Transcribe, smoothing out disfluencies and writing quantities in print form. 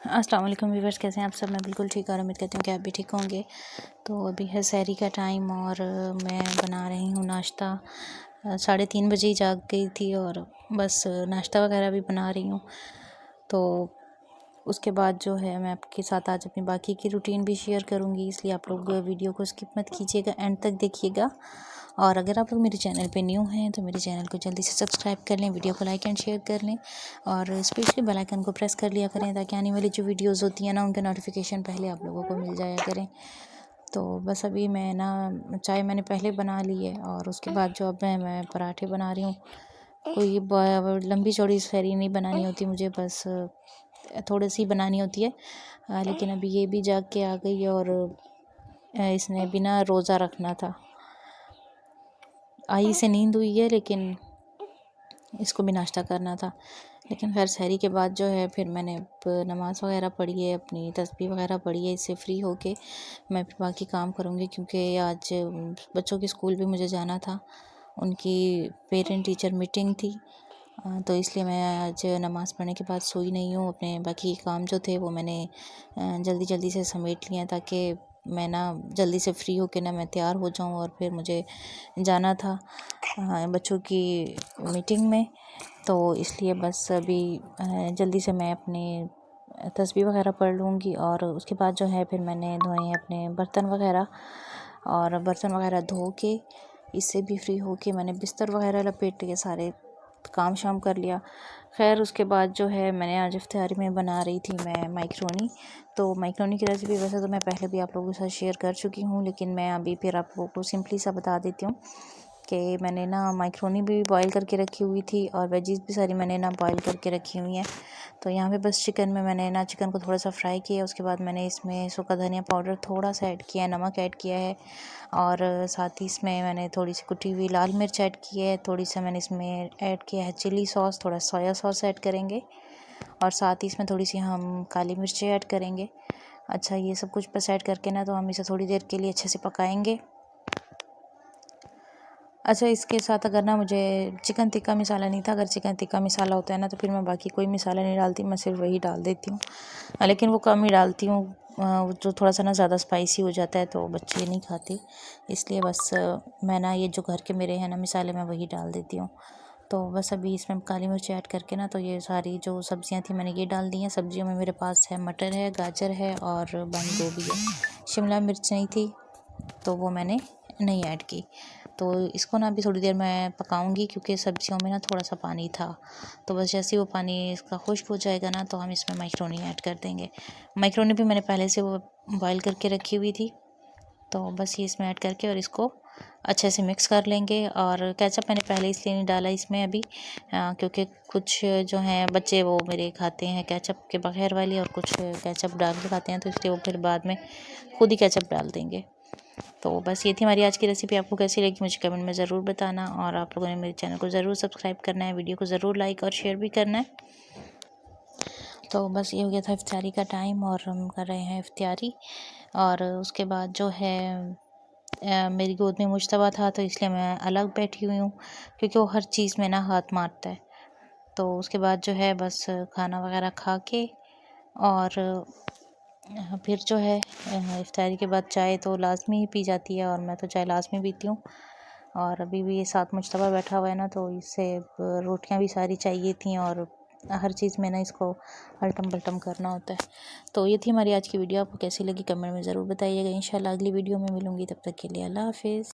अस्सलाम वालेकुम व्यूअर्स, कैसे हैं आप सब। मैं बिल्कुल ठीक और उम्मीद करती हूँ कि आप भी ठीक होंगे। तो अभी है सहरी का टाइम और मैं बना रही हूँ नाश्ता। 3:30 बजे ही जाग गई थी और बस नाश्ता वगैरह भी बना रही हूँ। तो उसके बाद जो है मैं आपके साथ आज अपनी बाकी की रूटीन भी शेयर करूँगी, इसलिए आप लोग वीडियो को स्किप मत कीजिएगा, एंड तक देखिएगा। और अगर आप लोग मेरे चैनल पे न्यू हैं तो मेरे चैनल को जल्दी से सब्सक्राइब कर लें, वीडियो को लाइक एंड शेयर कर लें और स्पेशली बेल आइकन को प्रेस कर लिया करें ताकि आने वाली जो वीडियोस होती हैं ना उनका नोटिफिकेशन पहले आप लोगों को मिल जाया करें। तो बस अभी मैं ना चाय मैंने पहले बना ली है और उसके बाद जो अब मैं पराठे बना रही हूँ। कोई लंबी चौड़ी सहरी नहीं बनानी होती मुझे, बस थोड़ी सी बनानी होती है। लेकिन अभी ये भी जाग के आ गई और इसने बिना रोज़ा रखना था। आई से नींद हुई है लेकिन इसको भी नाश्ता करना था। लेकिन खैर सहरी के बाद जो है फिर मैंने नमाज़ वगैरह पढ़ी है, अपनी तस्बीह वगैरह पढ़ी है। इससे फ्री होके मैं फिर बाकी काम करूँगी क्योंकि आज बच्चों के स्कूल भी मुझे जाना था, उनकी पेरेंट टीचर मीटिंग थी। तो इसलिए मैं आज नमाज़ पढ़ने के बाद सोई नहीं हूँ। अपने बाकी काम जो थे वो मैंने जल्दी जल्दी से समेट लिए ताकि मैं ना जल्दी से फ्री होके ना मैं तैयार हो जाऊँ और फिर मुझे जाना था बच्चों की मीटिंग में। तो इसलिए बस अभी जल्दी से मैं अपने तस्बीह वगैरह पढ़ लूँगी और उसके बाद जो है फिर मैंने धोए हैं अपने बर्तन वगैरह, और बर्तन वगैरह धो के इससे भी फ्री होके मैंने बिस्तर वगैरह लपेट के सारे काम शाम कर लिया। खैर उसके बाद जो है मैंने आज इफ्तारी में बना रही थी मैं माइक्रोनी। तो माइक्रोनी की रेसिपी वैसे तो मैं पहले भी आप लोगों के साथ शेयर कर चुकी हूँ, लेकिन मैं अभी फिर आप लोगों को सिंपली सा बता देती हूँ कि मैंने ना माइक्रोनी भी बॉईल करके रखी हुई थी और वेजीज़ भी सारी मैंने ना बॉईल करके रखी हुई हैं। तो यहाँ पे बस चिकन में मैंने ना चिकन को थोड़ा सा फ्राई किया, उसके बाद मैंने इसमें सूखा धनिया पाउडर थोड़ा सा ऐड किया है, नमक ऐड किया है और साथ ही इसमें मैंने थोड़ी सी कुटी हुई लाल मिर्च ऐड की है, थोड़ी सा मैंने इसमें ऐड किया है चिली सॉस, थोड़ा सोया सॉस ऐड करेंगे और साथ ही इसमें थोड़ी सी हम काली मिर्चें ऐड करेंगे। अच्छा, ये सब कुछ बस ऐड करके ना तो हम इसे थोड़ी देर के लिए अच्छे से पकाएंगे। अच्छा, इसके साथ अगर ना मुझे चिकन टिक्का मसाला नहीं था, अगर चिकन टिक्का मसाला होता है ना तो फिर मैं बाकी कोई मसाला नहीं डालती, मैं सिर्फ वही डाल देती हूँ। लेकिन वो कम ही डालती हूँ, जो थोड़ा सा ना ज़्यादा स्पाइसी हो जाता है तो बच्चे नहीं खाते, इसलिए बस मैं ना ये जो घर के मेरे हैं ना मसाले मैं वही डाल देती हूँ। तो बस अभी इसमें काली मिर्च ऐड करके ना तो ये सारी जो सब्जियां थी मैंने ये डाल दी हैं। सब्जियों में मेरे पास है मटर है, गाजर है और बंद गोभी है। शिमला मिर्च नहीं थी तो वो मैंने नहीं ऐड की। तो इसको ना अभी थोड़ी देर मैं पकाऊंगी क्योंकि सब्जियों में ना थोड़ा सा पानी था। तो बस जैसे ही वो पानी इसका खुश्क हो जाएगा ना तो हम इसमें माइक्रोनी ऐड कर देंगे। माइक्रोनी भी मैंने पहले से वो बॉईल करके रखी हुई थी, तो बस ये इसमें ऐड करके और इसको अच्छे से मिक्स कर लेंगे। और केचप मैंने पहले इसलिए नहीं डाला इसमें अभी क्योंकि कुछ जो हैं बच्चे वो मेरे खाते हैं केचप के बगैर वाली और कुछ केचप डाल के खाते हैं, तो इसलिए वो फिर बाद में खुद ही केचप डाल देंगे। तो बस ये थी हमारी आज की रेसिपी। आपको कैसी लगी मुझे कमेंट में ज़रूर बताना और आप लोगों ने मेरे चैनल को ज़रूर सब्सक्राइब करना है, वीडियो को ज़रूर लाइक और शेयर भी करना है। तो बस ये हो गया था इफ्तारी का टाइम और हम कर रहे हैं इफ्तारी। और उसके बाद जो है मेरी गोद में मुश्तबा था तो इसलिए मैं अलग बैठी हुई हूँ क्योंकि वो हर चीज़ में ना हाथ मारता है। तो उसके बाद जो है बस खाना वगैरह खा के और फिर जो है इफ्तारी के बाद चाय तो लाज़मी ही पी जाती है और मैं तो चाय लाज़मी पीती हूँ। और अभी भी ये साथ मुश्तबा बैठा हुआ है ना तो इससे रोटियां भी सारी चाहिए थी और हर चीज़ में ना इसको हल्टम पल्टम करना होता है। तो ये थी हमारी आज की वीडियो। आपको कैसी लगी कमेंट में ज़रूर बताइएगा। इंशाल्लाह अगली वीडियो में मिलूँगी, तब तक के लिए अल्लाह हाफ़िज़।